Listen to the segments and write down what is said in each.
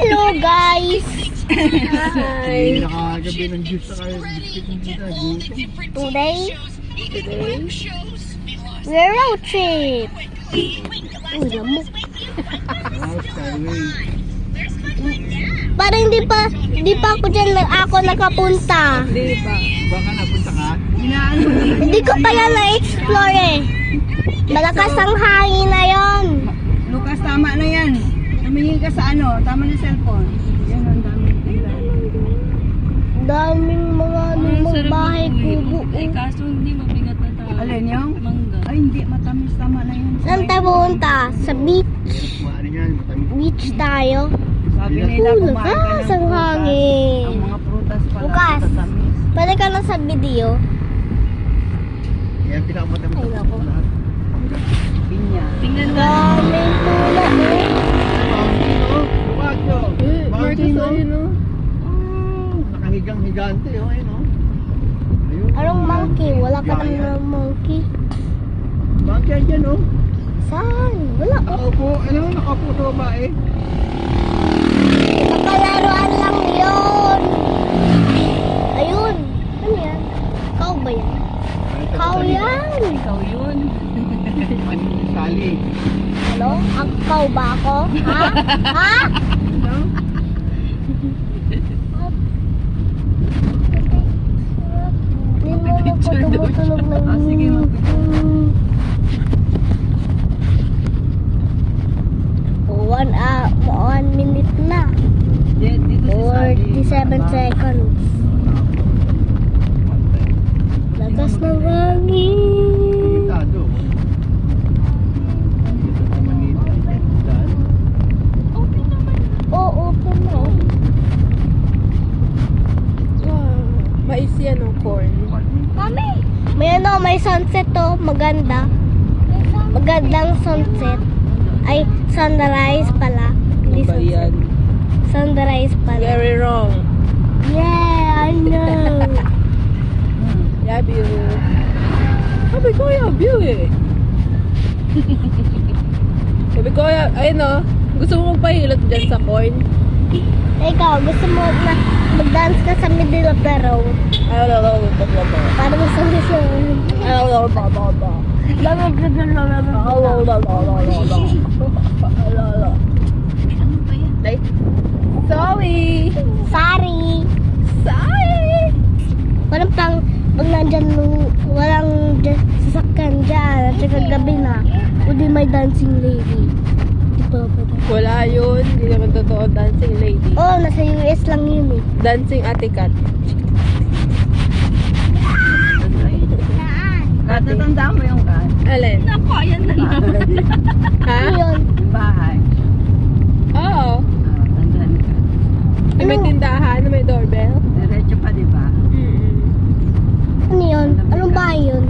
Hello guys! Ay, nakagabi ng juice sa kayo. Biscuit ng kita. Today, we're road trip. Uy, lamok. Skyway. Parang hindi pa ako dyan ako nakapunta. Hindi pa. Baka napunta ka? Hindi ko pala na-explore eh. Malakas ang hangin na yon. Lucas, tama na yan. Tumingin ka sa ano, tama na cellphone. Yan, ang daming ilan. Daming mga lumang bahay kubo. Kaso hindi mabigat na tayo. Alin yung? Mangga. Ay, hindi, matamis, tama na yan. Saan tayo pupunta? Sa beach. Ano yan? Matamis. Beach tayo. Sabi nila, kumain ka ng Lakas ang prutas. hangin. Ang mga prutas pala, Lucas. matamis. Pwede ka na sa video. Yan pinakamatamis Ay, sa nako. lahat. Pinya. Tingnan mo. Daming tula eh. Buwagyo. Mountain, no? no? Nakahigang higante, oh. Ayun, oh. Ayun. Anong monkey? Wala ka naman ng monkey. Monkey dyan, oh. Saan? Wala. Nakaupo. Ano? Nakaupo sa babae. Napalaruan lang yun. Ayun. Ano yan? Ikaw ba yan? Ikaw yan. Ikaw yun. Ano? Sally. Ano? Ang ikaw ba ako? Ha? Ha? Hindi mo magpatulog ng... Ah, sige, One minute na. Dito si Sally. 47 seconds. Lakas ng hangin. Limitado. Dito sa Manila. Daan. Oo, open na. Mais yan ang corn. Mami! May sunset to. Maganda. Magandang sunset. Ay, sunrise pala. Hindi sunset. Sunrise pala. Very wrong. Yeah, I know. Love you. Sabi ko, love you eh. Sabi ko, ayun o. Gusto mo magpahilot dyan sa corn? Ikaw, gusto mo na mag-dance ka sa middle of the road. Para mo sa listen. Sorry! Sorry. Sorry! Walang pang, pag nandyan, walang sasakyan dyan, at saka gabi na, o di may dancing lady. Di pa pwede. Wala yun. Hindi naman totoo dancing lady. Oh, nasa US lang yun eh. Dancing ate cat. Natatanda mo yung kan? Alin? Naku, ayan na naman. Ha? Ano yun? Yung bahay. Oo. Tandaan ka. May tindahan na may doorbell. Diretso pa, di ba? Ano yun? Anong bahay yun?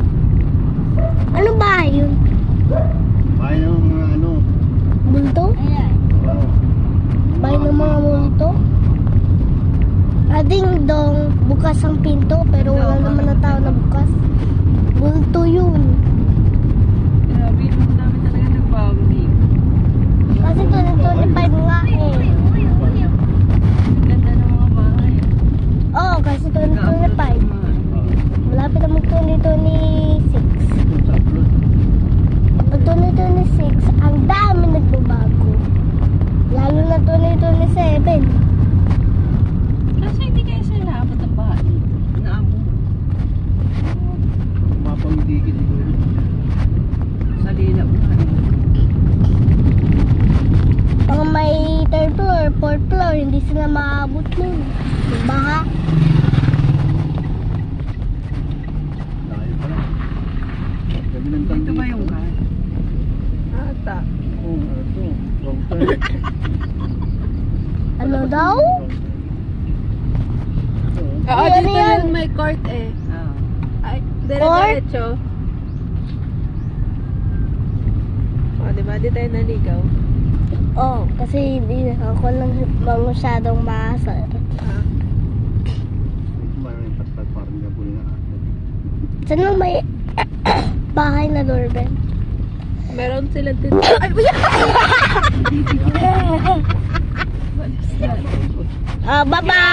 Anong bahay yun? Bahay ng mga ano. Bulto? Oh. Bahay ng mga multo? Ading dong, bukas ang pinto, pero wala naman na tao na bukas. Bulto yun. Grabe, ang dami talaga nagbago dito. Kasi 2025 nga eh. Ganda ng mga bahay. Oo, kasi 2025. Malapit na mag-2026. Ito sa upload. Pag 2026, ang dami nagbabago. Lalo na 2027. Kaso hindi kayo sila naabot ang bahay. Naabot. Mapang dikit siguro. Sa lila mo. Pag may third floor, fourth floor, hindi sila maabot nun. Baha. Dahil pala. Gabi ng Dito ba yung kan? Ata. Oh, ito. Wrong turn. Ano daw? Oo, Ay, ano dito yan? yun may court eh. Oo. Ay, Court? diretso. O, diba? Di tayo naligaw. Oh, kasi hindi ako lang masyadong maasar. Ah. Maraming patpag parang gabol na. Saan lang may bahay na doorbell? Meron silang tindahan. abot. Bye-bye!